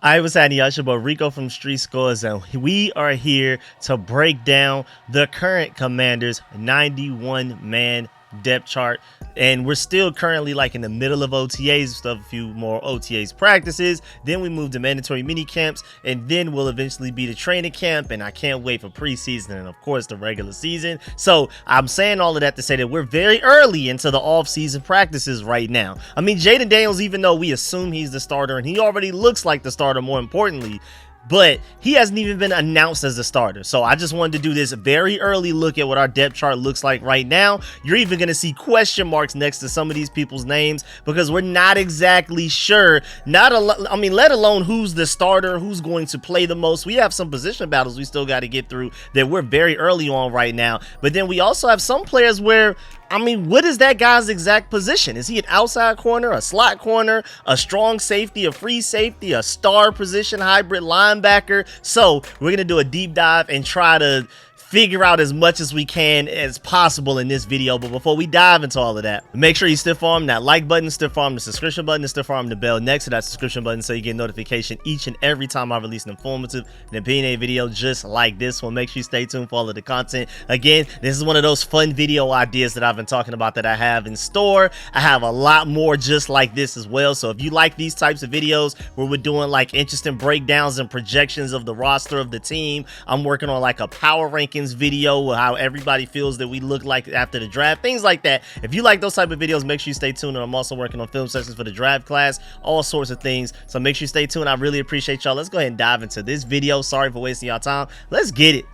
I was at Yashiba Rico from RicoScores, and we are here to break down the current Commanders 91-man depth chart. And we're still currently like in the middle of OTAs, still have a few more OTAs practices. Then we move to mandatory mini camps, and then we'll eventually be the training camp. And I can't wait for preseason and of course the regular season. So I'm saying all of that to say that we're very early into the off-season practices right now. I mean, Jayden Daniels, even though we assume he's the starter and he already looks like the starter, more importantly, but he hasn't even been announced as the starter. So I just wanted to do this very early look at what our depth chart looks like right now. You're even going to see question marks next to some of these people's names because we're not exactly sure. Let alone who's the starter, who's going to play the most. We have some position battles we still got to get through that we're very early on right now. But then we also have some players where, I mean, what is that guy's exact position? Is he an outside corner, a slot corner, a strong safety, a free safety, a star position hybrid linebacker? So we're going to do a deep dive and try to figure out as much as we can as possible in this video. But before we dive into all of that, make sure you stiff arm that like button, stiff arm the subscription button, and stiff arm the bell next to that subscription button so you get notification each and every time I release an informative and opinionated video just like this one. Make sure you stay tuned for all of the content. Again, this is one of those fun video ideas that I've been talking about that I have in store. I have a lot more just like this as well. So if you like these types of videos where we're doing like interesting breakdowns and projections of the roster of the team, I'm working on like a power rankings video, how everybody feels that we look like after the draft, things like that. If you like those type of videos, make sure you stay tuned. And I'm also working on film sessions for the draft class, all sorts of things, so make sure you stay tuned. I really appreciate y'all. Let's go ahead and dive into this video. Sorry for wasting y'all time. Let's get it.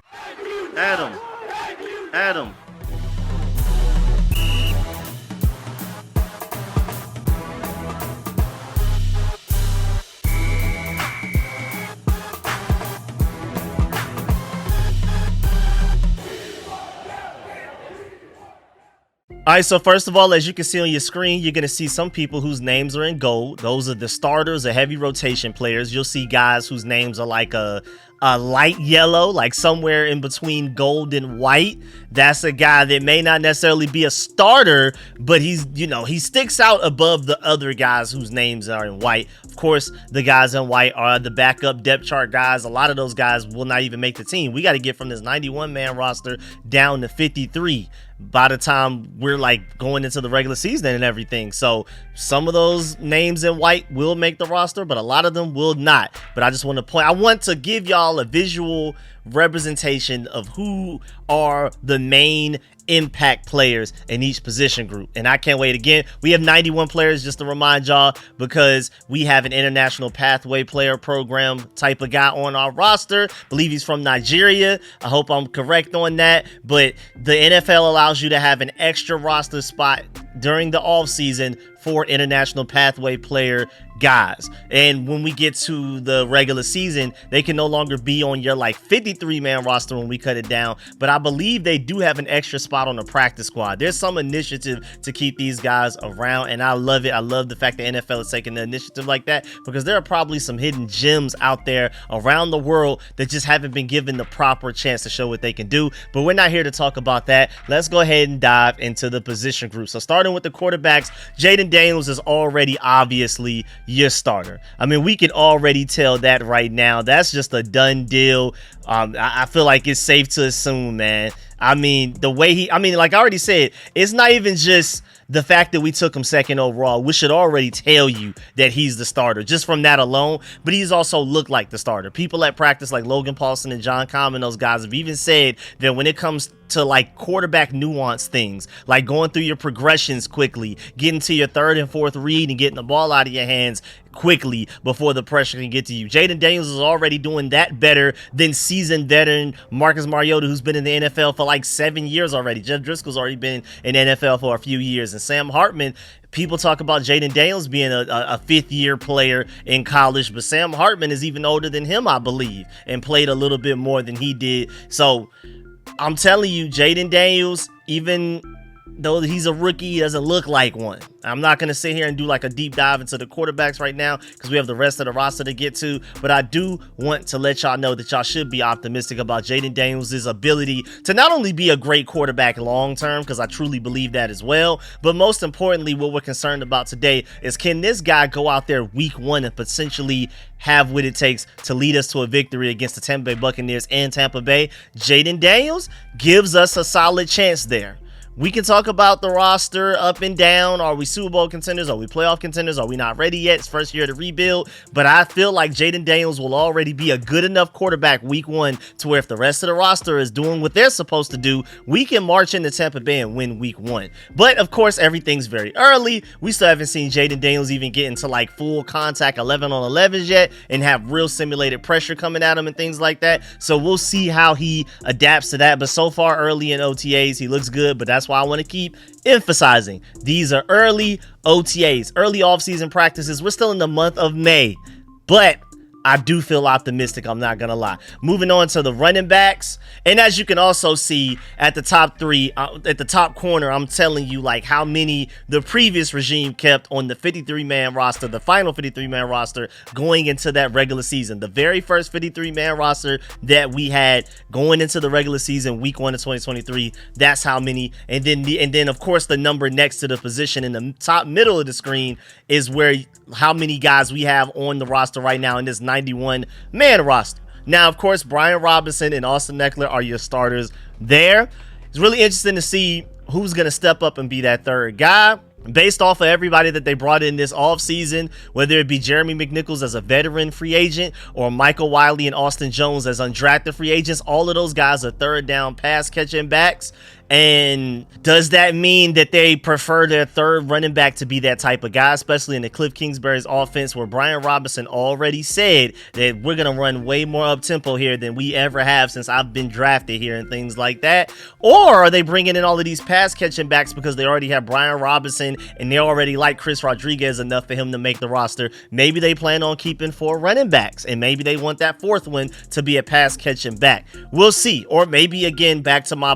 Adam. All right, so first of all, as you can see on your screen, you're going to see some people whose names are in gold. Those are the starters, the heavy rotation players. You'll see guys whose names are like a light yellow, like somewhere in between gold and white. That's a guy that may not necessarily be a starter, but he's, you know, he sticks out above the other guys whose names are in white. Of course, the guys in white are the backup depth chart guys. A lot of those guys will not even make the team. We got to get from this 91-man roster down to 53 by the time we're like going into the regular season and everything. So some of those names in white will make the roster, but a lot of them will not. But I just want to give y'all a visual representation of who are the main impact players in each position group. And I can't wait. Again, we have 91 players, just to remind y'all, because we have an international pathway player program type of guy on our roster. Believe he's from Nigeria. I hope I'm correct on that. But the NFL allows you to have an extra roster spot during the off season for international pathway player guys. And when we get to the regular season, they can no longer be on your like 53-man roster when we cut it down. But I believe they do have an extra spot on the practice squad. There's some initiative to keep these guys around, and I love it. I love the fact that NFL is taking the initiative like that, because there are probably some hidden gems out there around the world that just haven't been given the proper chance to show what they can do. But we're not here to talk about that. Let's go ahead and dive into the position group. So starting with the quarterbacks, Jayden Daniels is already obviously your starter. I mean, we can already tell that right now. That's just a done deal. I feel like it's safe to assume, man. I mean, the way like I already said, it's not even just the fact that we took him second overall. We should already tell you that he's the starter just from that alone. But he's also looked like the starter. People at practice like Logan Paulson and John Common, those guys have even said that when it comes to like quarterback nuance things, like going through your progressions quickly, getting to your third and fourth read and getting the ball out of your hands quickly before the pressure can get to you, Jayden Daniels is already doing that better than seasoned veteran Marcus Mariota, who's been in the NFL for like 7 years already. Jeff Driscoll's already been in the NFL for a few years. And Sam Hartman, people talk about Jayden Daniels being a fifth-year player in college, but Sam Hartman is even older than him, I believe, and played a little bit more than he did. So I'm telling you, Jayden Daniels, even though he's a rookie, he doesn't look like one. I'm not going to sit here and do like a deep dive into the quarterbacks right now because we have the rest of the roster to get to, but I do want to let y'all know that y'all should be optimistic about Jayden Daniels' ability to not only be a great quarterback long term, because I truly believe that as well, but most importantly, what we're concerned about today is, can this guy go out there week 1 and potentially have what it takes to lead us to a victory against the Tampa Bay Buccaneers and Tampa Bay? Jayden Daniels gives us a solid chance there. We can talk about the roster up and down. Are we Super Bowl contenders? Are we playoff contenders? Are we not ready yet? It's first year to rebuild. But I feel like Jayden Daniels will already be a good enough quarterback week 1 to where if the rest of the roster is doing what they're supposed to do, we can march into Tampa Bay and win week 1. But of course, everything's very early. We still haven't seen Jayden Daniels even get into like full contact 11 on 11s yet and have real simulated pressure coming at him and things like that. So we'll see how he adapts to that. But so far early in OTAs, he looks good, but that's why I want to keep emphasizing these are early OTAs, early offseason practices. We're still in the month of May, but I do feel optimistic, I'm not gonna lie. Moving on to the running backs, and as you can also see at the top 3, at the top corner, I'm telling you like how many the previous regime kept on the 53-man roster, the final 53-man roster going into that regular season. The very first 53-man roster that we had going into the regular season, week 1 of 2023, that's how many. And then of course the number next to the position in the top middle of the screen is where how many guys we have on the roster right now in this 91-man roster. Now, of course, Brian Robinson and Austin Eckler are your starters there. It's really interesting to see who's going to step up and be that third guy. Based off of everybody that they brought in this offseason, whether it be Jeremy McNichols as a veteran free agent or Michael Wiley and Austin Jones as undrafted free agents, all of those guys are third down pass catching backs. And does that mean that they prefer their third running back to be that type of guy, especially in the Cliff Kingsbury's offense, where Brian Robinson already said that we're going to run way more up-tempo here than we ever have since I've been drafted here and things like that? Or are they bringing in all of these pass-catching backs because they already have Brian Robinson and they already like Chris Rodriguez enough for him to make the roster? Maybe they plan on keeping 4 running backs, and maybe they want that 4th one to be a pass-catching back. We'll see. Or maybe, again, back to my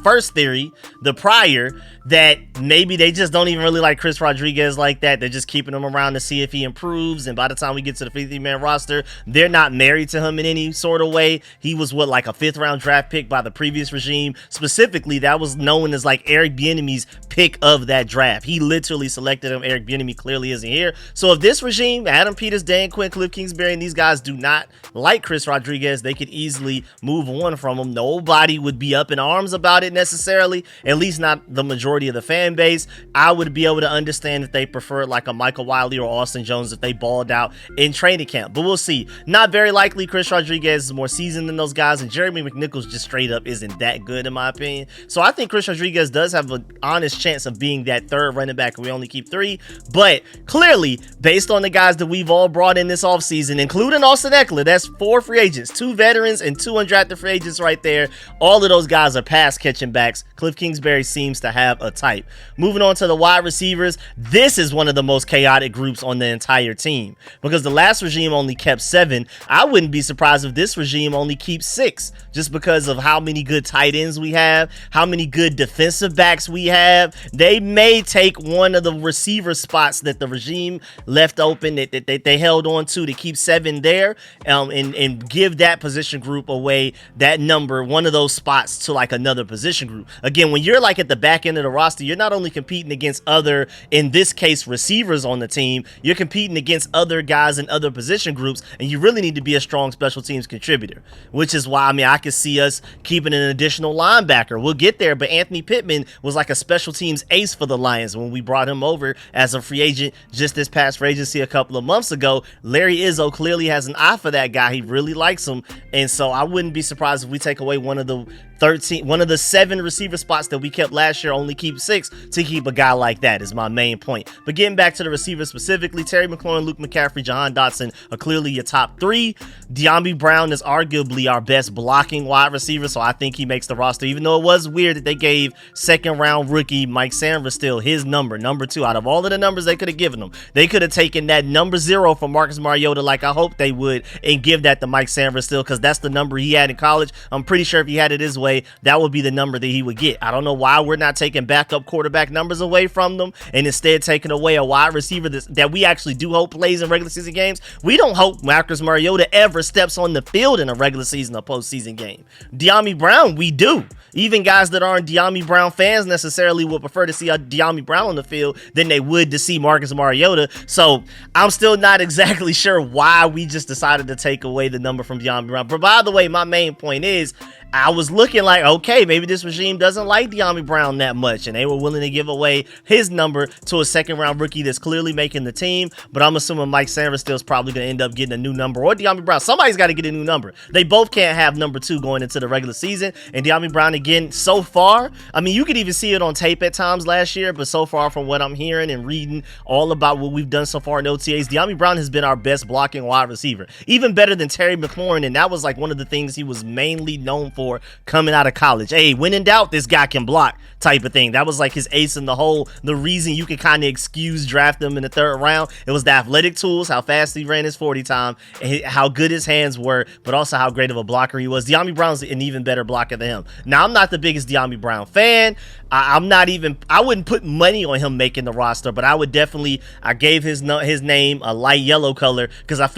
first theory, the prior, that maybe they just don't even really like Chris Rodriguez like that. They're just keeping him around to see if he improves, and by the time we get to the 50-man roster, they're not married to him in any sort of way. He was like a 5th round draft pick by the previous regime. Specifically, that was known as like Eric Bieniemy's pick of that draft. He literally selected him. Eric Bieniemy clearly isn't here. So if this regime, Adam Peters, Dan Quinn, Cliff Kingsbury, and these guys do not like Chris Rodriguez, they could easily move on from him. Nobody would be up in arms about it necessarily, at least not the majority of the fan base. I would be able to understand if they prefer like a Michael Wiley or Austin Jones if they balled out in training camp, but we'll see. Not very likely. Chris Rodriguez is more seasoned than those guys, and Jeremy McNichols just straight up isn't that good in my opinion. So I think Chris Rodriguez does have an honest chance of being that third running back. We only keep 3, but clearly based on the guys that we've all brought in this offseason, including Austin Eckler, that's 4 free agents, 2 veterans and 2 undrafted free agents right there. All of those guys are pass catching backs. Cliff Kingsbury seems to have a type. Moving on to the wide receivers, this is one of the most chaotic groups on the entire team because the last regime only kept 7. I wouldn't be surprised if this regime only keeps 6, just because of how many good tight ends we have, how many good defensive backs we have. They may take one of the receiver spots that the regime left open that they held on to keep 7 there, and give that position group away, that number, one of those spots, to like another position group. Again, when you're like at the back end of the roster, you're not only competing against other, in this case, receivers on the team, you're competing against other guys in other position groups, and you really need to be a strong special teams contributor, which is why, I mean, I could see us keeping an additional linebacker. We'll get there, but Anthony Pittman was like a special teams ace for the Lions when we brought him over as a free agent just this past free agency a couple of months ago. Larry Izzo clearly has an eye for that guy. He really likes him, and so I wouldn't be surprised if we take away one of the 7 receiver spots that we kept last year, only keep 6 to keep a guy like that, is my main point. But getting back to the receivers specifically, Terry McLaurin, Luke McCaffrey, Jahan Dotson are clearly your top 3. De'Ami Brown is arguably our best blocking wide receiver, so I think he makes the roster, even though it was weird that they gave 2nd round rookie Mike Sainristil his number 2. Out of all of the numbers they could have given him, they could have taken that number 0 from Marcus Mariota like I hope they would and give that to Mike Sainristil, because that's the number he had in college. I'm pretty sure if he had it his way, away, that would be the number that he would get. I don't know why we're not taking backup quarterback numbers away from them and instead taking away a wide receiver that we actually do hope plays in regular season games. We don't hope Marcus Mariota ever steps on the field in a regular season or postseason game. Dyami Brown, we do. Even guys that aren't Dyami Brown fans necessarily would prefer to see a Dyami Brown on the field than they would to see Marcus Mariota. So I'm still not exactly sure why we just decided to take away the number from Dyami Brown. But by the way, my main point is, I was looking like, okay, maybe this regime doesn't like Dyami Brown that much, and they were willing to give away his number to a second-round rookie that's clearly making the team. But I'm assuming Mike Sainristil is probably going to end up getting a new number, or Dyami Brown. Somebody's got to get a new number. They both can't have number 2 going into the regular season. And Dyami Brown, again, so far, I mean, you could even see it on tape at times last year, but so far from what I'm hearing and reading all about what we've done so far in OTAs, Dyami Brown has been our best blocking wide receiver, even better than Terry McLaurin, and that was like one of the things he was mainly known for coming out of college. Hey, when in doubt, this guy can block type of thing. That was like his ace in the hole. The reason you could kind of excuse draft him in the 3rd round, it was the athletic tools, how fast he ran his 40 time, and how good his hands were, but also how great of a blocker he was. Dyami Brown's an even better blocker than him. Now, I'm not the biggest Dyami Brown fan. I wouldn't put money on him making the roster, but I gave his name a light yellow color because I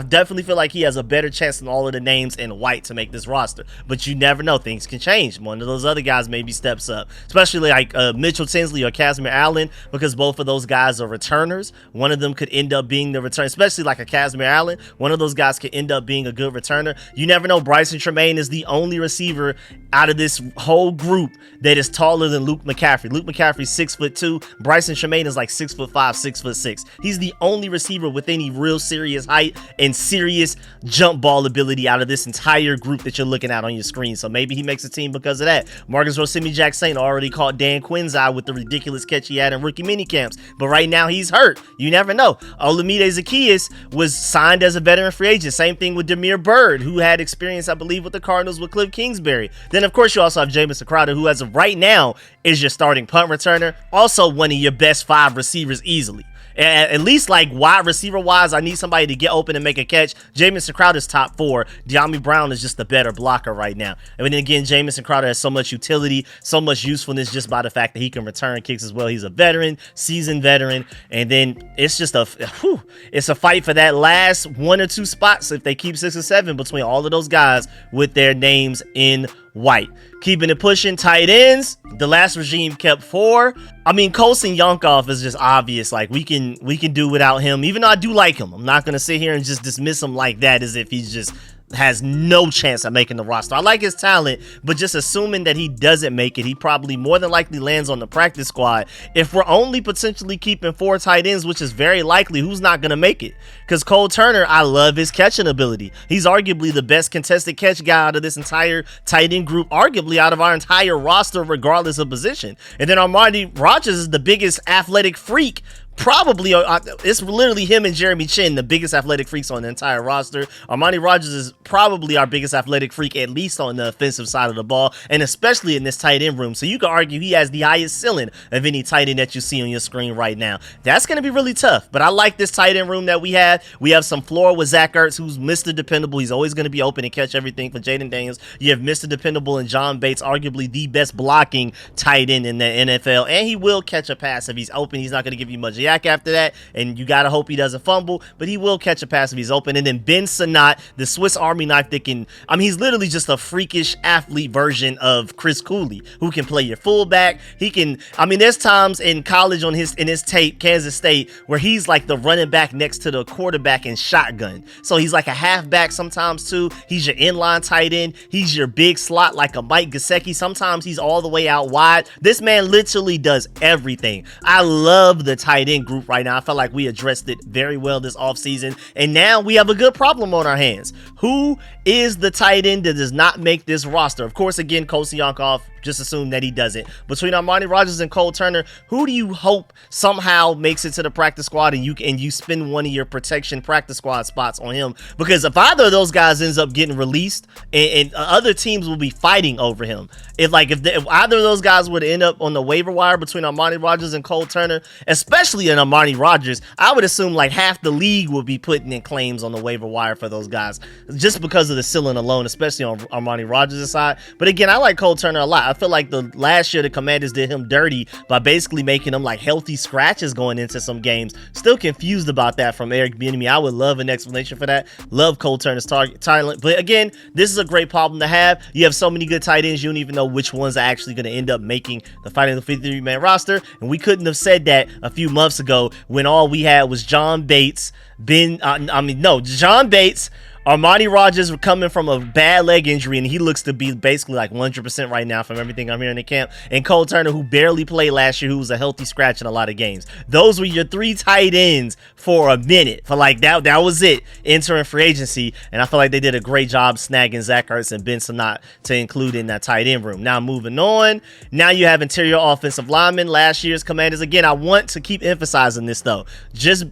definitely feel like he has a better chance than all of the names in white to make this roster. But you never know, things can change. One of those other guys maybe steps up, especially like Mitchell Tinsley or Casimir Allen, because both of those guys are returners. One of them could end up being the return, especially like a Casimir Allen. One of those guys could end up being a good returner. You never know. Bryson Tremaine is the only receiver out of this whole group that is taller than Luke McCaffrey. Luke McCaffrey's 6'2". Bryson Tremaine is like 6'5", 6'6". He's the only receiver with any real serious height and serious jump ball ability out of this entire group that you're looking at on your screen. So maybe he makes a team because of that. Marcus Rosemi-Jacksaint already caught Dan Quinn's eye with the ridiculous catch he had in rookie minicamps, but right now he's hurt. You never know. Olamide Zaccheaus was signed as a veteran free agent. Same thing with Damiere Byrd, who had experience, I believe, with the Cardinals with Cliff Kingsbury. Then, of course, you also have Jamison Crowder, who as of right now is your starting punt returner. Also one of your best 5 receivers easily. At least like wide receiver wise, I need somebody to get open and make a catch. Jamison Crowder's top 4. Dyami Brown is just a better blocker right now. And then again, Jamison Crowder has so much utility, so much usefulness just by the fact that he can return kicks as well. He's a veteran, seasoned veteran. And then it's just it's a fight for that last 1 or 2 spots if they keep 6 or 7 between all of those guys with their names in white. Keeping it pushing, tight ends. The last regime kept 4. I mean, Colson Yonkov is just obvious. Like we can do without him, even though I do like him. I'm not gonna sit here and just dismiss him like that as if he's just has no chance of making the roster. I like his talent, but just assuming that he doesn't make it, he probably more than likely lands on the practice squad. If we're only potentially keeping 4 tight ends, which is very likely, who's not going to make it? Because Cole Turner, I love his catching ability. He's arguably the best contested catch guy out of this entire tight end group, arguably out of our entire roster, regardless of position. And then Armani Rogers is the biggest athletic freak. Probably, it's literally him and Jeremy Chin, the biggest athletic freaks on the entire roster. Armani Rogers is probably our biggest athletic freak, at least on the offensive side of the ball, and especially in this tight end room. So you could argue he has the highest ceiling of any tight end that you see on your screen right now. That's going to be really tough, but I like this tight end room that we have. We have some floor with Zach Ertz, who's Mr. Dependable. He's always going to be open and catch everything for Jaden Daniels. You have Mr. Dependable and John Bates, arguably the best blocking tight end in the NFL, and he will catch a pass if he's open. He's not going to give you much after that, and you gotta hope he doesn't fumble, but he will catch a pass if he's open. And then Ben Sanat, the Swiss Army knife that can, I mean, he's literally just a freakish athlete version of Chris Cooley, who can play your fullback. He can, I mean, there's times in college in his tape, Kansas State, where he's like the running back next to the quarterback in shotgun. So he's like a halfback sometimes too. He's your inline tight end. He's your big slot like a Mike Gesicki. Sometimes he's all the way out wide. This man literally does everything. I love the tight end group right now. I felt like we addressed it very well this offseason, and now we have a good problem on our hands. Who is the tight end that does not make this roster? Of course, again, Colson Yonkov, just assume that he doesn't. Between Armani Rogers and Cole Turner, who do you hope somehow makes it to the practice squad and you spend one of your protection practice squad spots on him? Because if either of those guys ends up getting released and other teams will be fighting over him. If either of those guys would end up on the waiver wire between Armani Rogers and Cole Turner, especially in Armani Rogers, I would assume like half the league would be putting in claims on the waiver wire for those guys. just because of the ceiling alone, especially on Armani Rogers' side. But again, I like Cole Turner a lot. I feel like the last year the Commanders did him dirty by basically making him like healthy scratches going into some games. Still confused about that from Eric Bieniemy. I would love an explanation for that. Love Cole Turner's talent. But again, this is a great problem to have. You have so many good tight ends, you don't even know which ones are actually going to end up making the final 53-man roster. And we couldn't have said that a few months ago when all we had was John Bates, John Bates, Armani Rogers coming from a bad leg injury, and he looks to be basically like 100% right now from everything I'm hearing in camp. And Cole Turner, who barely played last year, who was a healthy scratch in a lot of games. Those were your 3 tight ends for a minute. For like that was it entering free agency. And I feel like they did a great job snagging Zach Ertz and Ben Sinnott to include in that tight end room. Now moving on. Now you have interior offensive linemen. Last year's Commanders. Again, I want to keep emphasizing this though. Just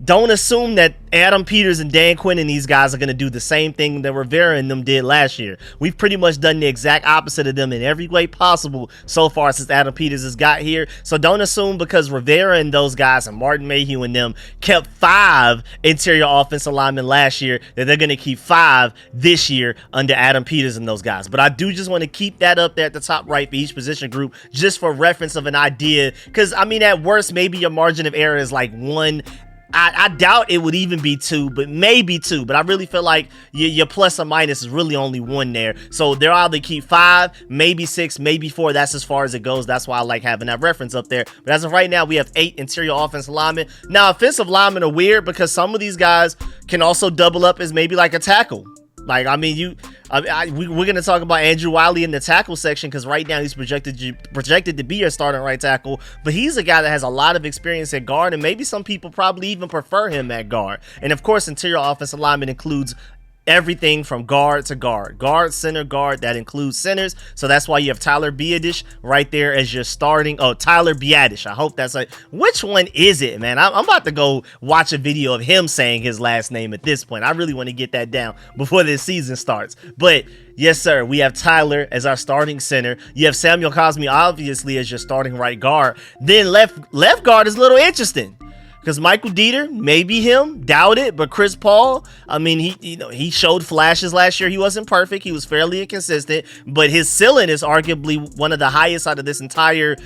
don't assume that Adam Peters and Dan Quinn and these guys are going to do the same thing that Rivera and them did last year. We've pretty much done the exact opposite of them in every way possible so far since Adam Peters has got here. So don't assume because Rivera and those guys and Martin Mayhew and them kept 5 interior offensive linemen last year that they're going to keep 5 this year under Adam Peters and those guys. But I do just want to keep that up there at the top right for each position group just for reference of an idea. Because, I mean, at worst, maybe your margin of error is like 1. I doubt it would even be 2, but maybe 2. But I really feel like your plus or minus is really only 1 there. So they'll either keep 5, maybe 6, maybe 4. That's as far as it goes. That's why I like having that reference up there. But as of right now, we have 8 interior offensive linemen. Now, offensive linemen are weird because some of these guys can also double up as maybe like a tackle. Like, I mean, we're going to talk about Andrew Wiley in the tackle section because right now he's projected to be your starting right tackle, but he's a guy that has a lot of experience at guard, and maybe some people probably even prefer him at guard. And of course, interior offensive lineman includes everything from guard to guard, center, guard. That includes centers. So that's why you have Tyler Biadasz right there as your starting. Oh, Tyler Biadasz. I hope that's like, which one is it, man? I'm about to go watch a video of him saying his last name at this point. I really want to get that down before this season starts. But yes, sir, we have Tyler as our starting center. You have Samuel Cosmi, obviously, as your starting right guard. Then left guard is a little interesting. Because Michael Dieter, maybe him, doubt it, but Chris Paul, I mean, he showed flashes last year. He wasn't perfect. He was fairly inconsistent, but his ceiling is arguably one of the highest out of this entire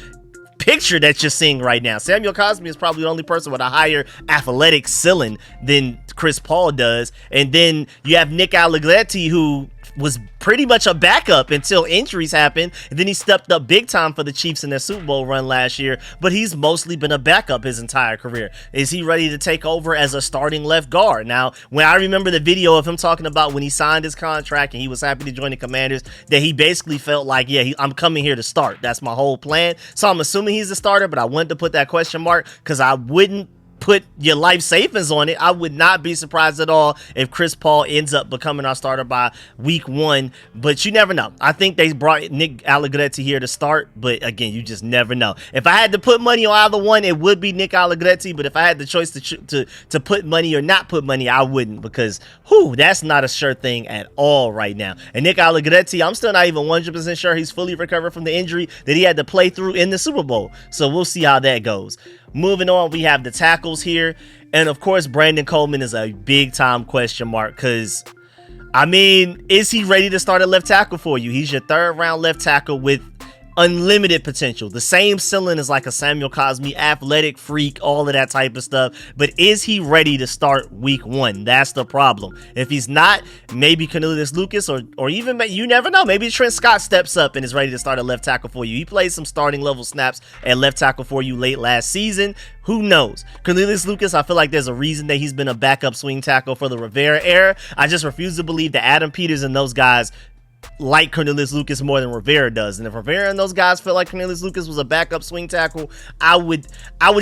picture that you're seeing right now. Samuel Cosmi is probably the only person with a higher athletic ceiling than Chris Paul does. And then you have Nick Allegretti, who was pretty much a backup until injuries happened, and then he stepped up big time for the Chiefs in their Super Bowl run last year, but he's mostly been a backup his entire career. Is he ready to take over as a starting left guard? Now, when I remember the video of him talking about when he signed his contract and he was happy to join the Commanders, that he basically felt like, yeah, I'm coming here to start. That's my whole plan. So I'm assuming he's a starter, but I wanted to put that question mark because I wouldn't put your life savings on it. I would not be surprised at all if Chris Paul ends up becoming our starter by week 1, but you never know. I think they brought Nick Allegretti here to start, but again, you just never know. If I had to put money on either one, it would be Nick Allegretti, but if I had the choice to put money or not put money, I wouldn't, because that's not a sure thing at all right now. And Nick Allegretti, I'm still not even 100% sure he's fully recovered from the injury that he had to play through in the Super Bowl, so we'll see how that goes. Moving on, we have the tackles here. And of course, Brandon Coleman is a big time question mark because, I mean, is he ready to start at left tackle for you? He's your 3rd round left tackle with unlimited potential. The same ceiling as like a Samuel Cosmi, athletic freak, all of that type of stuff. But is he ready to start week 1? That's the problem. If he's not, maybe Cornelius Lucas or even, you never know, maybe Trent Scott steps up and is ready to start at left tackle for you. He played some starting level snaps at left tackle for you late last season. Who knows? Cornelius Lucas, I feel like there's a reason that he's been a backup swing tackle for the Rivera era. I just refuse to believe that Adam Peters and those guys like Cornelius Lucas more than Rivera does. And if Rivera and those guys feel like Cornelius Lucas was a backup swing tackle, I would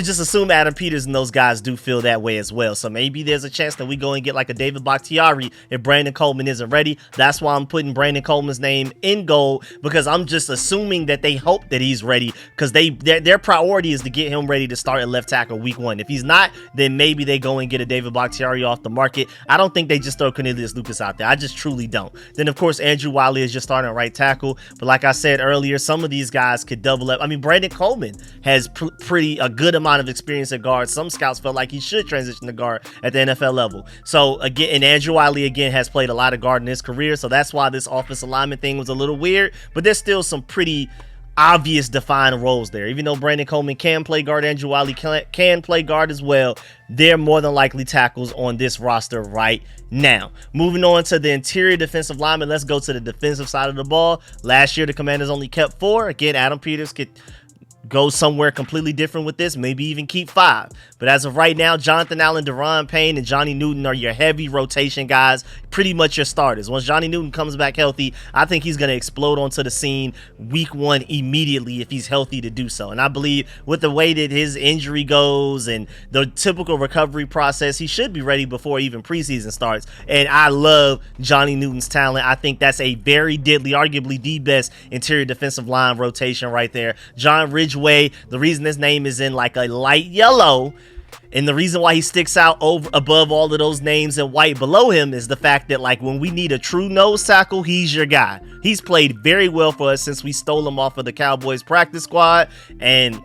just assume Adam Peters and those guys do feel that way as well. So maybe there's a chance that we go and get like a David Bakhtiari if Brandon Coleman isn't ready. That's why I'm putting Brandon Coleman's name in gold, because I'm just assuming that they hope that he's ready, because their priority is to get him ready to start at left tackle week 1. If he's not, then maybe they go and get a David Bakhtiari off the market. I don't think they just throw Cornelius Lucas out there. I just truly don't. Then of course, Andrew Wiley Wiley is just starting at right tackle. But like I said earlier, some of these guys could double up. I mean, Brandon Coleman has a good amount of experience at guard. Some scouts felt like he should transition to guard at the NFL level. So again, and Andrew Wiley again has played a lot of guard in his career. So that's why this offensive lineman thing was a little weird. But there's still some pretty obvious defined roles there. Even though Brandon Coleman can play guard, Andrew Wiley can play guard as well. They're more than likely tackles on this roster right now. Moving on to the interior defensive lineman, let's go to the defensive side of the ball. Last year, the Commanders only kept 4. Again, Adam Peters could go somewhere completely different with this, maybe even keep 5. But as of right now, Jonathan Allen, Daron Payne, and Johnny Newton are your heavy rotation guys, pretty much your starters. Once Johnny Newton comes back healthy, I think he's going to explode onto the scene week 1 immediately if he's healthy to do so. And I believe with the way that his injury goes and the typical recovery process, he should be ready before even preseason starts. And I love Johnny Newton's talent. I think that's a very deadly, arguably the best interior defensive line rotation right there. John Ridgeway, the reason his name is in like a light yellow, and the reason why he sticks out above all of those names in white below him is the fact that, like, when we need a true nose tackle, he's your guy. He's played very well for us since we stole him off of the Cowboys practice squad, and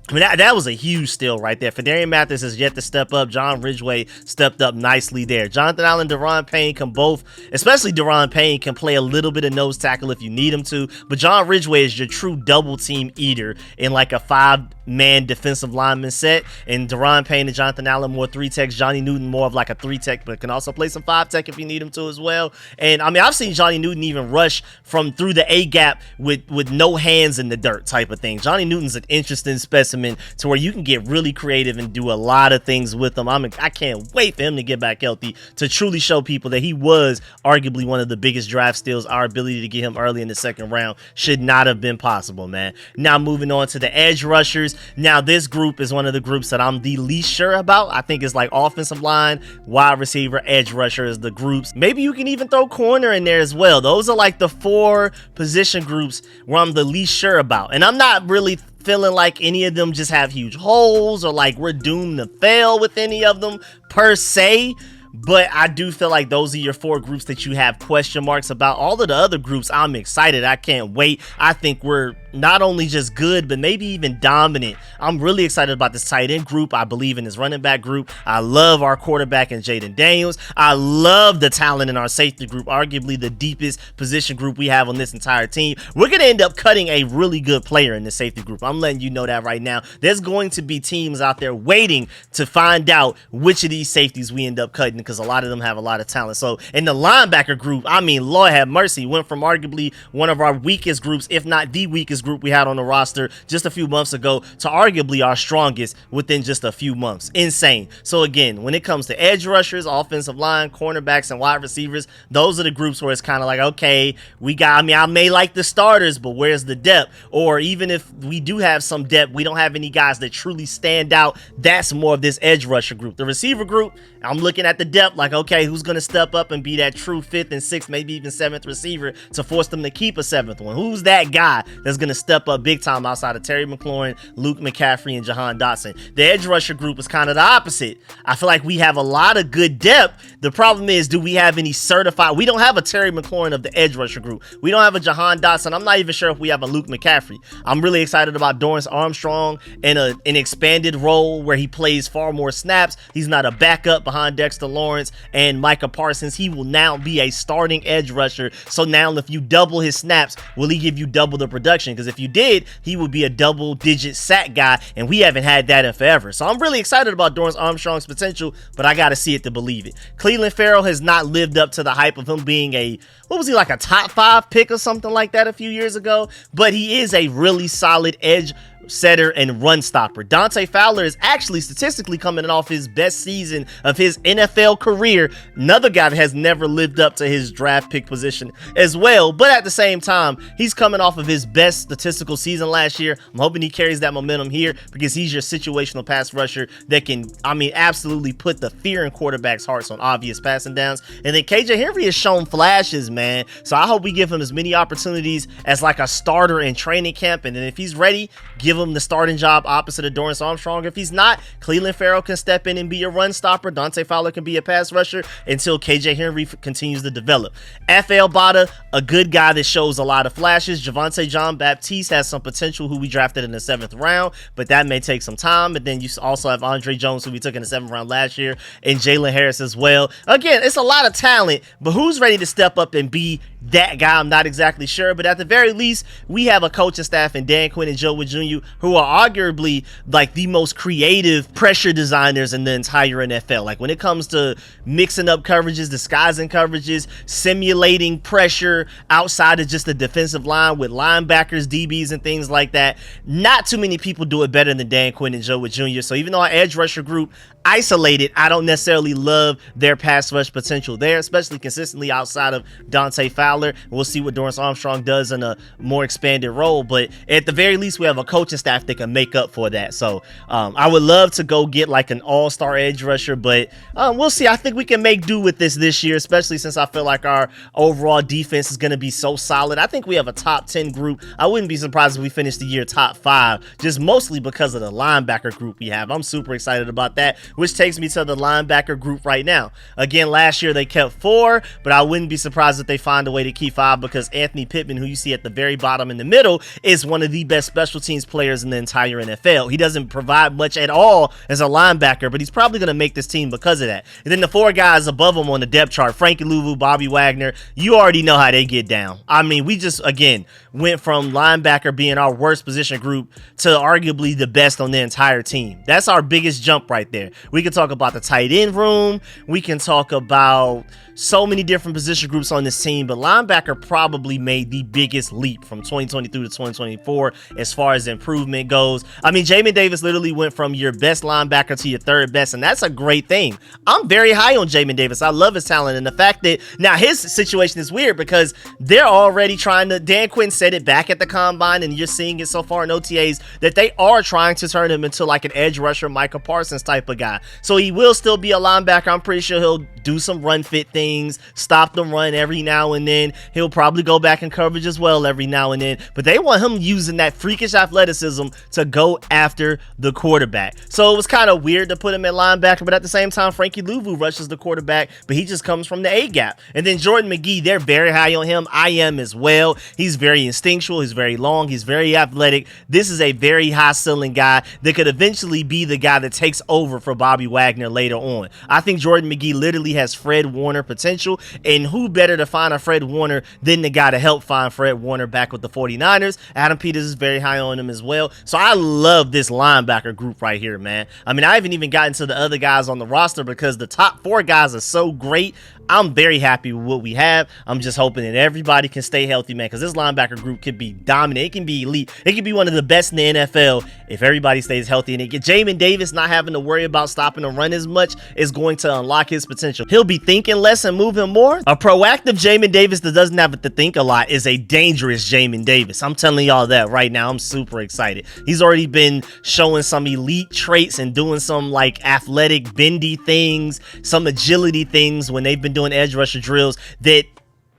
I mean, that was a huge steal right there. Phidarian Mathis has yet to step up. John Ridgeway stepped up nicely there. Jonathan Allen, Daron Payne can both, especially Daron Payne, can play a little bit of nose tackle if you need him to. But John Ridgeway is your true double team eater in like a 5-man defensive lineman set. And Daron Payne and Jonathan Allen more 3-techs. Johnny Newton more of like a 3-tech, but can also play some 5-tech if you need him to as well. And I mean, I've seen Johnny Newton even rush from through the A-gap with no hands in the dirt type of thing. Johnny Newton's an interesting specimen to where you can get really creative and do a lot of things with him. I can't wait for him to get back healthy to truly show people that he was arguably one of the biggest draft steals. Our ability to get him early in the second round should not have been possible, man. Now moving on to the edge rushers. Now this group is one of the groups that I'm the least sure about. I think it's like offensive line, wide receiver, edge rusher is the groups. Maybe you can even throw corner in there as well. Those are like the 4 position groups where I'm the least sure about. And I'm not really feeling like any of them just have huge holes or like we're doomed to fail with any of them per se. But I do feel like those are your 4 groups that you have question marks about. All of the other groups, I'm excited. I can't wait. I think we're not only just good, but maybe even dominant. I'm really excited about this tight end group. I believe in this running back group. I love our quarterback in Jaden Daniels. I love the talent in our safety group, arguably the deepest position group we have on this entire team. We're going to end up cutting a really good player in the safety group. I'm letting you know that right now. There's going to be teams out there waiting to find out which of these safeties we end up cutting, because a lot of them have a lot of talent. So in the linebacker group, I mean, Lord have mercy, went from arguably one of our weakest groups, if not the weakest group we had on the roster just a few months ago, to arguably our strongest within just a few months. Insane. So again, when it comes to edge rushers, offensive line, cornerbacks, and wide receivers, those are the groups where it's kind of like, okay, I may like the starters, but where's the depth? Or even if we do have some depth, we don't have any guys that truly stand out. That's more of this edge rusher group. The receiver group, I'm looking at the depth like, okay, who's going to step up and be that true 5th and 6th, maybe even 7th receiver to force them to keep a 7th one? Who's that guy that's going to step up big time outside of Terry McLaurin, Luke McCaffrey, and Jahan Dotson? The edge rusher group is kind of the opposite. I feel like we have a lot of good depth. The problem is, do we have any certified? We don't have a Terry McLaurin of the edge rusher group. We don't have a Jahan Dotson. I'm not even sure if we have a Luke McCaffrey. I'm really excited about Dorrance Armstrong in an expanded role where he plays far more snaps. He's not a backup behind Dexter Lawrence and Micah Parsons. He will now be a starting edge rusher. So now if you double his snaps, will he give you double the production? Because if you did, he would be a double-digit sack guy, and we haven't had that in forever. So I'm really excited about Dorrance Armstrong's potential, but I got to see it to believe it. Cleveland Farrell has not lived up to the hype of him being like a top 5 pick or something like that a few years ago, but he is a really solid edge setter and run stopper. Dante Fowler is actually statistically coming off his best season of his NFL career. Another guy that has never lived up to his draft pick position as well, but at the same time, he's coming off of his best statistical season last year. I'm hoping he carries that momentum here, because he's your situational pass rusher that can, absolutely put the fear in quarterbacks' hearts on obvious passing downs. And then KJ Henry has shown flashes, man. So I hope we give him as many opportunities as like a starter in training camp, and then if he's ready, give give him the starting job opposite of Dorrance Armstrong. If he's not, Cleveland Farrell can step in and be a run stopper. Dante Fowler can be a pass rusher until KJ Henry continues to develop. F.L. Bada, a good guy that shows a lot of flashes. Javonte John Baptiste has some potential, who we drafted in the 7th round, but that may take some time. And then you also have Andre Jones, who we took in the 7th round last year, and Jalen Harris as well. Again, it's a lot of talent, but who's ready to step up and be that guy? I'm not exactly sure, but at the very least, we have a coaching staff in Dan Quinn and Joe Wood Jr., who are arguably like the most creative pressure designers in the entire NFL. Like when it comes to mixing up coverages, disguising coverages, simulating pressure outside of just the defensive line with linebackers, DBs, and things like that, not too many people do it better than Dan Quinn and Joe Wood Jr. So even though our edge rusher group isolated, I don't necessarily love their pass rush potential there, especially consistently outside of Dante Fowler. We'll see what Dorrance Armstrong does in a more expanded role, but at the very least, we have a coaching staff that can make up for that. So I would love to go get like an all-star edge rusher, but we'll see. I think we can make do with this year, especially since I feel like our overall defense is going to be so solid. I think we have a top 10 group. I wouldn't be surprised if we finish the year top 5, just mostly because of the linebacker group we have. I'm super excited about that, which takes me to the linebacker group right now. Again, last year they kept 4, but I wouldn't be surprised if they find a way to keep 5, because Anthony Pittman, who you see at the very bottom in the middle, is one of the best special teams players in the entire NFL. He doesn't provide much at all as a linebacker, but he's probably going to make this team because of that. And then the 4 guys above him on the depth chart, Frankie Louvu, Bobby Wagner, you already know how they get down. I mean, we just, again, went from linebacker being our worst position group to arguably the best on the entire team. That's our biggest jump right there. We can talk about the tight end room. We can talk about so many different position groups on this team, but linebacker probably made the biggest leap from 2023 to 2024 as far as improvement goes. I mean, Jamin Davis literally went from your best linebacker to your 3rd best, and that's a great thing. I'm very high on Jamin Davis. I love his talent, and the fact that now his situation is weird because they're already trying to, Dan Quinn said it back at the combine, and you're seeing it so far in OTAs, that they are trying to turn him into like an edge rusher, Micah Parsons type of guy. So he will still be a linebacker. I'm pretty sure he'll do some run fit things, stop the run every now and then. He'll probably go back in coverage as well every now and then, but they want him using that freakish athleticism to go after the quarterback. So it was kind of weird to put him at linebacker, but at the same time, Frankie Louvu rushes the quarterback, but he just comes from the A gap. And then Jordan McGee, they're very high on him. I am as well. He's very instinctual. He's very long. He's very athletic. This is a very high ceiling guy that could eventually be the guy that takes over for Bobby Wagner later on. I think Jordan McGee literally has Fred Warner potential, and who better to find a Fred Warner than the guy to help find Fred Warner back with the 49ers. Adam Peters is very high on him as well. So I love this linebacker group right here, man. I mean, I haven't even gotten to the other guys on the roster because the top 4 guys are so great. I'm very happy with what we have. I'm just hoping that everybody can stay healthy, man, because this linebacker group could be dominant. It can be elite. It can be one of the best in the NFL if everybody stays healthy. And Jamin Davis not having to worry about stopping the run as much is going to unlock his potential. He'll be thinking less and moving more. A proactive Jamin Davis that doesn't have to think a lot is a dangerous Jamin Davis. I'm telling y'all that right now. I'm super excited. He's already been showing some elite traits and doing some like athletic bendy things, some agility things when they've been doing edge rusher drills that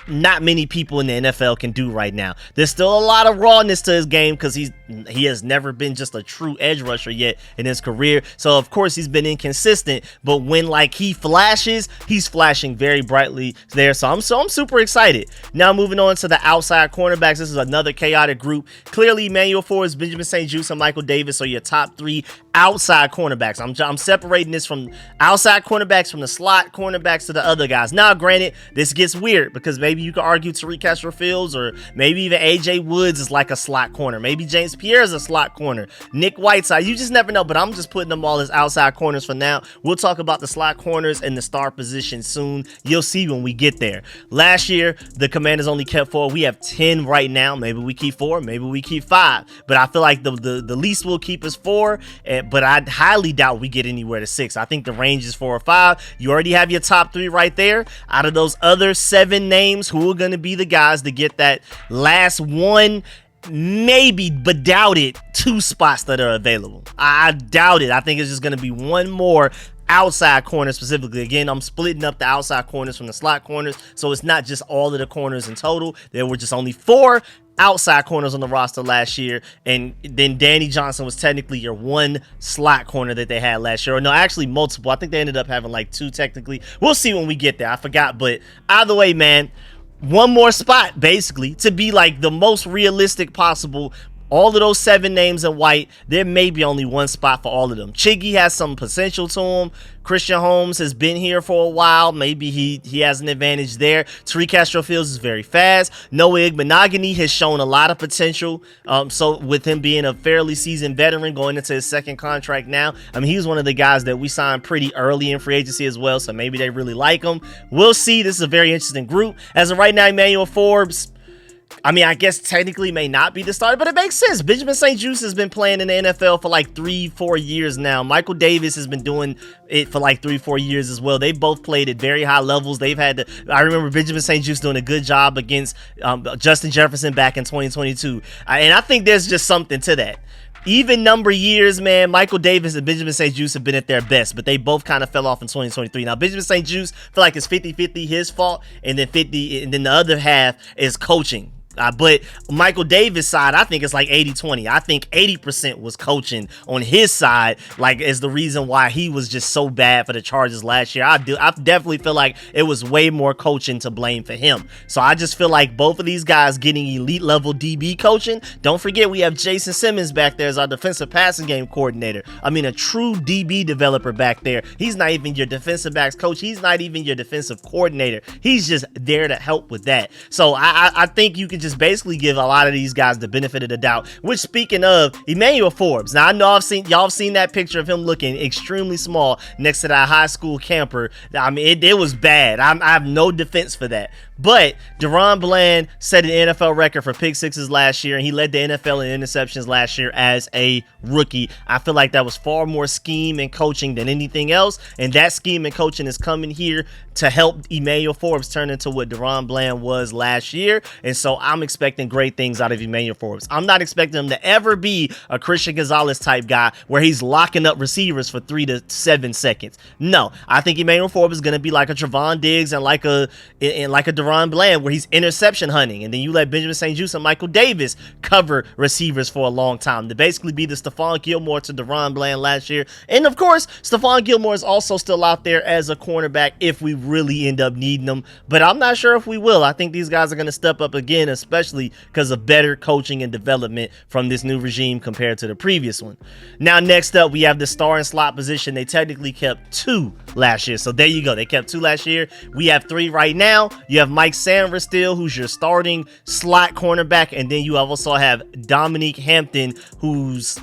not many people in the NFL can do right now. There's still a lot of rawness to his game because he has never been just a true edge rusher yet in his career. So of course he's been inconsistent, but when like he flashes, he's flashing very brightly there. So I'm super excited. Now moving on to the outside cornerbacks. This is another chaotic group. Clearly Emmanuel Forbes, Benjamin St. Juste, and Michael Davis are your top 3 outside cornerbacks. I'm separating this from outside cornerbacks from the slot cornerbacks to the other guys. Now granted, this gets weird because maybe you could argue Tariq Castro-Fields or maybe even AJ Woods is like a slot corner. Maybe James Pierre is a slot corner. Nick Whiteside, you just never know, but I'm just putting them all as outside corners for now. We'll talk about the slot corners and the star position soon. You'll see when we get there. Last year, the Commanders only kept 4. We have 10 right now. Maybe we keep 4, maybe we keep 5, but I feel like the least we'll keep is 4, but I highly doubt we get anywhere to 6. I think the range is 4 or 5. You already have your top 3 right there. Out of those other 7 names, who are going to be the guys to get that last 1, maybe, but doubt it, 2 spots that are available? I doubt it. I think it's just going to be 1 more outside corners specifically. Again, I'm splitting up the outside corners from the slot corners, so it's not just all of the corners in total. There were just only 4 outside corners on the roster last year, and then Danny Johnson was technically your one slot corner that they had last year. Or no, actually multiple. I think they ended up having like 2 technically. We'll see when we get there. I forgot, but either way, man, one more spot basically to be like the most realistic possible. All of those 7 names in white, there may be only one spot for all of them. Chiggy has some potential to him. Christian Holmes has been here for a while. Maybe he has an advantage there. Tariq Castro-Fields is very fast. Noah Igbenogany has shown a lot of potential. So with him being a fairly seasoned veteran going into his 2nd contract now, I mean, he's one of the guys that we signed pretty early in free agency as well. So maybe they really like him. We'll see. This is a very interesting group. As of right now, Emmanuel Forbes, I mean, I guess technically may not be the starter, but it makes sense. Benjamin St-Juste has been playing in the NFL for like 3-4 years now. Michael Davis has been doing it for like 3-4 years as well. They've both played at very high levels. They've had to, I remember Benjamin St-Juste doing a good job against Justin Jefferson back in 2022. And I think there's just something to that. Even number years, man, Michael Davis and Benjamin St-Juste have been at their best, but they both kind of fell off in 2023. Now, Benjamin St-Juste, feel like it's 50-50 his fault, and then the other half is coaching. But Michael Davis' side, I think it's like 80-20. I think 80% was coaching on his side, like, is the reason why he was just so bad for the Chargers last year. I definitely feel like it was way more coaching to blame for him. So I just feel like both of these guys getting elite level DB coaching. Don't forget, we have Jason Simmons back there as our defensive passing game coordinator. I mean, a true DB developer back there. He's not even your defensive backs coach. He's not even your defensive coordinator. He's just there to help with that. So I think you can just basically give a lot of these guys the benefit of the doubt. Which, speaking of Emmanuel Forbes, now I know y'all have seen that picture of him looking extremely small next to that high school camper. I mean, it was bad. I have no defense for that. But Deron Bland set an NFL record for pick sixes last year, and he led the NFL in interceptions last year as a rookie. I feel like that was far more scheme and coaching than anything else, and that scheme and coaching is coming here to help Emmanuel Forbes turn into what Deron Bland was last year. And so I'm expecting great things out of Emmanuel Forbes. I'm not expecting him to ever be a Christian Gonzalez type guy where he's locking up receivers for 3 to 7 seconds. No, I think Emmanuel Forbes is going to be like a Trevon Diggs and like a Deron Bland, where he's interception hunting, and then you let Benjamin St-Juste and Michael Davis cover receivers for a long time to basically be the Stephon Gilmore to Deron Bland last year. And of course, Stephon Gilmore is also still out there as a cornerback if we really end up needing him, but I'm not sure if we will. I think these guys are going to step up again, especially because of better coaching and development from this new regime compared to the previous one. Now, next up, we have the star and slot position. They technically kept 2 last year, so there you go. They kept 2 last year. We have 3 right now. You have Mike Sanford still, who's your starting slot cornerback, and then you also have Dominique Hampton, who's,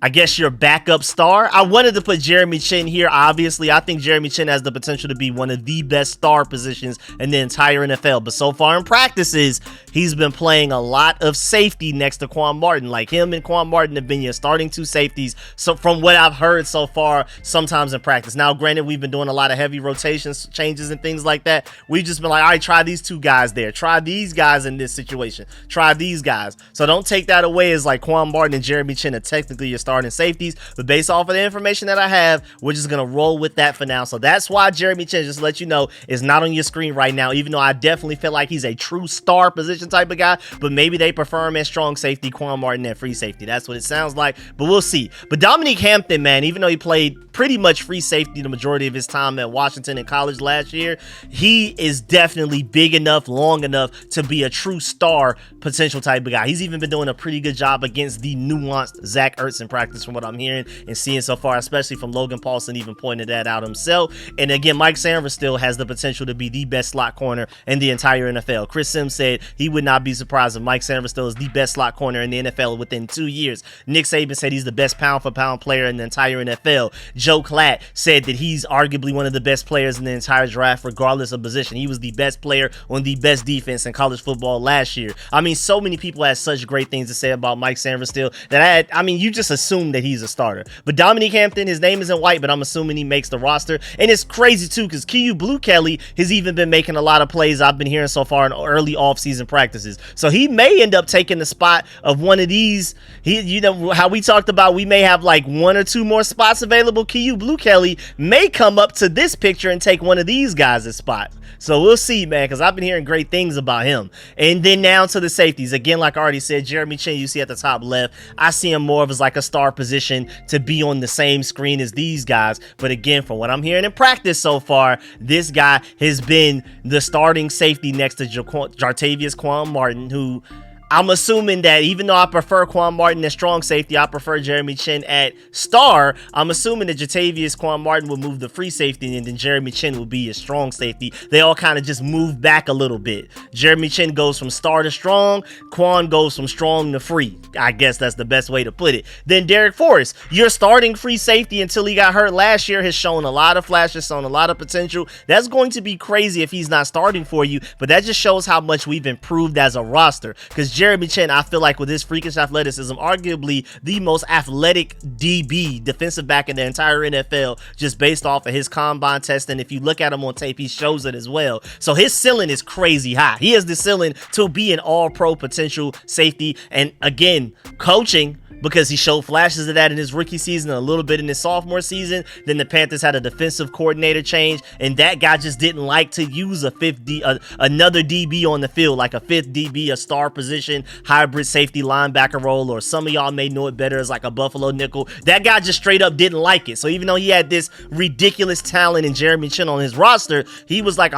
I guess, your backup star. I wanted to put Jeremy Chin here. Obviously, I think Jeremy Chin has the potential to be one of the best star positions in the entire NFL. But so far in practices, he's been playing a lot of safety next to Quan Martin. Like, him and Quan Martin have been your starting 2 safeties. So from what I've heard so far, sometimes in practice. Now, granted, we've been doing a lot of heavy rotations, changes and things like that. We've just been like, all right, try these 2 guys there. Try these guys in this situation. Try these guys. So don't take that away as like Quan Martin and Jeremy Chin are technically your starting safeties, but based off of the information that I have, we're just gonna roll with that for now. So that's why Jeremy Chin, just to let you know, is not on your screen right now, even though I definitely feel like he's a true star position type of guy, but maybe they prefer him as strong safety, Quan Martin at free safety. That's what it sounds like, but we'll see. But Dominique Hampton, man, even though he played pretty much free safety the majority of his time at Washington in college last year, he is definitely big enough, long enough to be a true star potential type of guy. He's even been doing a pretty good job against the nuanced Zach Ertz in practice, from what I'm hearing and seeing so far, especially from Logan Paulson even pointed that out himself. And again, Mike Sanford still has the potential to be the best slot corner in the entire NFL. Chris Sims said he would not be surprised if Mike Sanford still is the best slot corner in the NFL within 2 years. Nick Saban said he's the best pound for pound player in the entire NFL. Joe Klatt said that he's arguably one of the best players in the entire draft regardless of position. He was the best player on the best defense in college football last year. I mean, so many people had such great things to say about Mike Sanford still that you just assume that he's a starter. But Dominique Hampton, his name isn't white, but I'm assuming he makes the roster. And it's crazy too, because Q Blue Kelly has even been making a lot of plays I've been hearing so far in early off-season practices. So he may end up taking the spot of one of these. You know how we talked about we may have like 1 or 2 more spots available. Q Blue Kelly may come up to this picture and take one of these guys' spot. So we'll see, man, because I've been hearing great things about him. And then now to the safeties. Again, like I already said, Jeremy Chin, you see at the top left, I see him more of as like a star position to be on the same screen as these guys. But again, from what I'm hearing in practice so far, this guy has been the starting safety next to Jartavius Quan Martin, who I'm assuming that even though I prefer Quan Martin at strong safety, I prefer Jeremy Chin at star. I'm assuming that Jartavius Quan Martin will move the free safety, and then Jeremy Chin will be a strong safety. They all kind of just move back a little bit. Jeremy Chin goes from star to strong. Quan goes from strong to free. I guess that's the best way to put it. Then Derek Forrest, your starting free safety until he got hurt last year, has shown a lot of flashes, shown a lot of potential. That's going to be crazy if he's not starting for you, but that just shows how much we've improved as a roster, because Jeremy Chin, I feel like with his freakish athleticism, arguably the most athletic DB defensive back in the entire NFL, just based off of his combine testing. If you look at him on tape, he shows it as well. So his ceiling is crazy high. He has the ceiling to be an all-pro potential safety. And again, coaching, because he showed flashes of that in his rookie season, a little bit in his sophomore season. Then the Panthers had a defensive coordinator change, and that guy just didn't like to use another DB on the field, like a 5th DB, a star position, hybrid safety linebacker role, or some of y'all may know it better as like a Buffalo nickel. That guy just straight up didn't like it. So even though he had this ridiculous talent in Jeremy Chin on his roster, he was like,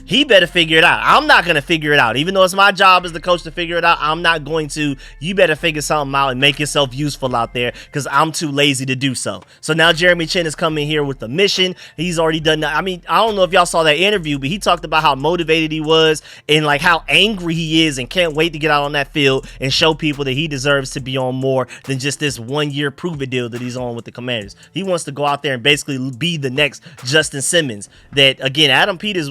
he better figure it out. I'm not going to figure it out. Even though it's my job as the coach to figure it out, I'm not going to. You better figure something out and make yourself useful out there, because I'm too lazy to do so. So now Jeremy Chin is coming here with a mission. He's already done that. I mean, I don't know if y'all saw that interview, but he talked about how motivated he was and like how angry he is and can't wait to get out on that field and show people that he deserves to be on more than just this 1-year prove-it deal that he's on with the Commanders. He wants to go out there and basically be the next Justin Simmons. That, again, Adam Peters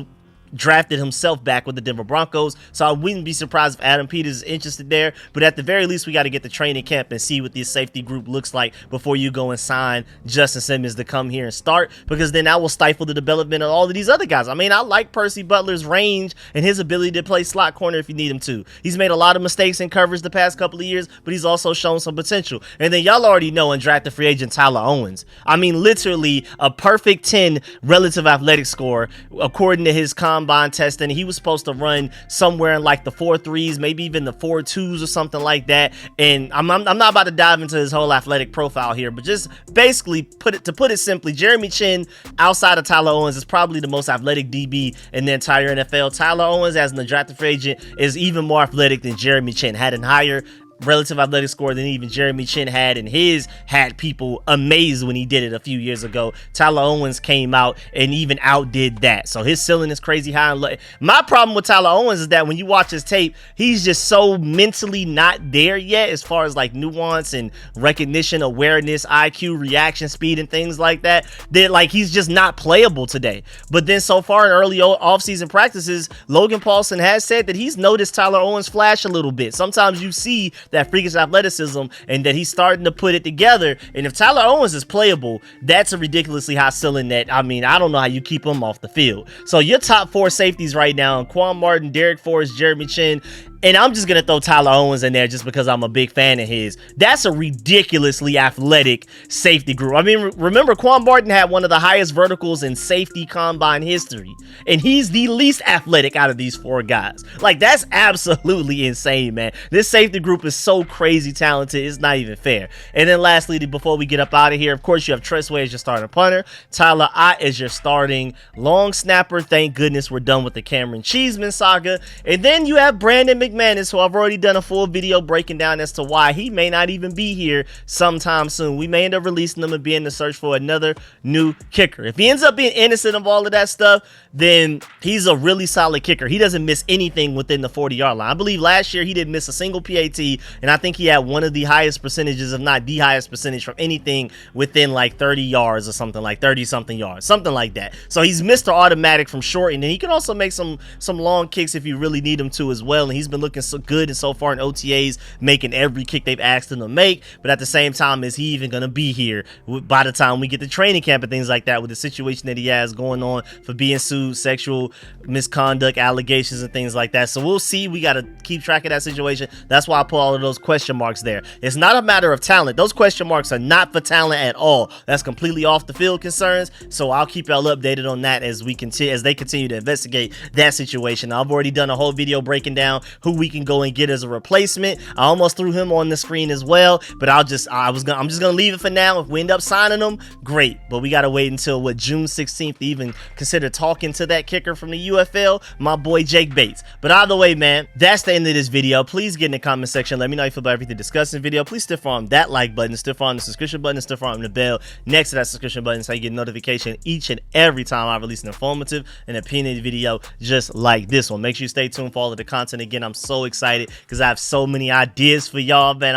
drafted himself back with the Denver Broncos, so I wouldn't be surprised if Adam Peters is interested there. But at the very least, we got to get the training camp and see what this safety group looks like before you go and sign Justin Simmons to come here and start, because then that will stifle the development of all of these other guys. I mean, I like Percy Butler's range and his ability to play slot corner if you need him to. He's made a lot of mistakes in coverage the past couple of years, but he's also shown some potential. And then y'all already know undrafted free agent Tyler Owens. I mean, literally a perfect 10 relative athletic score according to his combine testing. He was supposed to run somewhere in like the 4.3s, maybe even the 4.2s or something like that. And I'm not about to dive into his whole athletic profile here, but just basically to put it simply, Jeremy Chin, outside of Tyler Owens, is probably the most athletic DB in the entire NFL. Tyler Owens, as an undrafted free agent, is even more athletic than Jeremy Chin, had an higher relative athletic score than even Jeremy Chin had, and his had people amazed when he did it a few years ago. Tyler Owens came out and even outdid that, so his ceiling is crazy high. My problem with Tyler Owens is that when you watch his tape, he's just so mentally not there yet as far as like nuance and recognition, awareness, IQ, reaction speed, and things like that, that like he's just not playable today. But then so far in early offseason practices, Logan Paulson has said that he's noticed Tyler Owens flash a little bit. Sometimes you see that freakish athleticism and that he's starting to put it together. And if Tyler Owens is playable, that's a ridiculously high ceiling that, I mean, I don't know how you keep him off the field. So your top 4 safeties right now, Quan Martin, Derek Forrest, Jeremy Chin, and I'm just going to throw Tyler Owens in there just because I'm a big fan of his. That's a ridiculously athletic safety group. I mean, remember, Quan Martin had one of the highest verticals in safety combine history, and he's the least athletic out of these 4 guys. Like, that's absolutely insane, man. This safety group is so crazy talented, it's not even fair. And then lastly, before we get up out of here, of course, you have Tressway as your starting punter, Tyler Ott as your starting long snapper. Thank goodness we're done with the Cameron Cheeseman saga. And then you have Brandon McManus, who I've already done a full video breaking down as to why he may not even be here sometime soon. We may end up releasing him and be in the search for another new kicker. If he ends up being innocent of all of that stuff, then he's a really solid kicker. He doesn't miss anything within the 40-yard line. I believe last year he didn't miss a single PAT, and I think he had one of the highest percentages, if not the highest percentage, from anything within like 30 yards or something, like 30-something yards, something like that. So he's Mr. Automatic from short, and then he can also make some long kicks if you really need him to as well, and he's been been looking so good and so far in OTAs, making every kick they've asked him to make. But at the same time, is he even going to be here by the time we get to training camp and things like that, with the situation that he has going on for being sued, sexual misconduct allegations and things like that? So we'll see. We got to keep track of that situation. That's why I put all of those question marks there. It's not a matter of talent. Those question marks are not for talent at all. That's completely off the field concerns. So I'll keep y'all updated on that as they continue to investigate that situation. I've already done a whole video breaking down who we can go and get as a replacement. I almost threw him on the screen as well, but I'm just gonna leave it for now. If we end up signing him, great. But we gotta wait until June 16th to even consider talking to that kicker from the UFL, my boy Jake Bates. But either way, man, that's the end of this video. Please get in the comment section. Let me know how you feel about everything discussed in the video. Please stiff arm that like button, stiff arm the subscription button, stiff arm the bell next to that subscription button so you get notification each and every time I release an informative and opinionated video just like this one. Make sure you stay tuned for all of the content. Again, I'm so excited because I have so many ideas for y'all, man.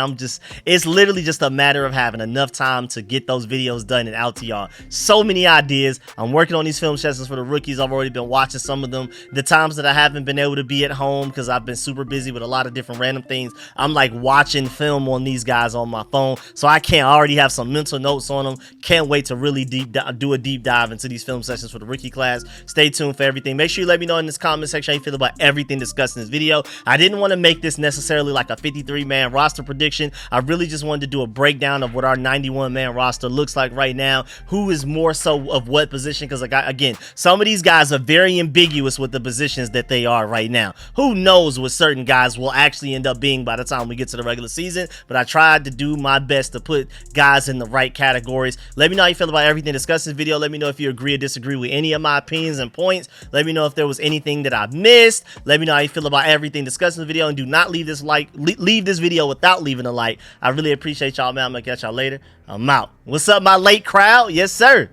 It's literally just a matter of having enough time to get those videos done and out to y'all. So many ideas. I'm working on these film sessions for the rookies. I've already been watching some of them. The times that I haven't been able to be at home because I've been super busy with a lot of different random things, I'm like watching film on these guys on my phone, so I already have some mental notes on them. Can't wait to really do a deep dive into these film sessions for the rookie class. Stay tuned for everything. Make sure you let me know in this comment section how you feel about everything discussed in this video. I didn't want to make this necessarily like a 53-man roster prediction. I really just wanted to do a breakdown of what our 91-man roster looks like right now, who is more so of what position, because again, some of these guys are very ambiguous with the positions that they are right now. Who knows what certain guys will actually end up being by the time we get to the regular season, but I tried to do my best to put guys in the right categories. Let me know how you feel about everything discussed in this video. Let me know if you agree or disagree with any of my opinions and points. Let me know if there was anything that I missed. Let me know how you feel about everything discussed in the video, and do not leave this video without leaving a like. I really appreciate y'all, man. I'm gonna catch y'all later. I'm out. What's up, my late crowd? Yes, sir.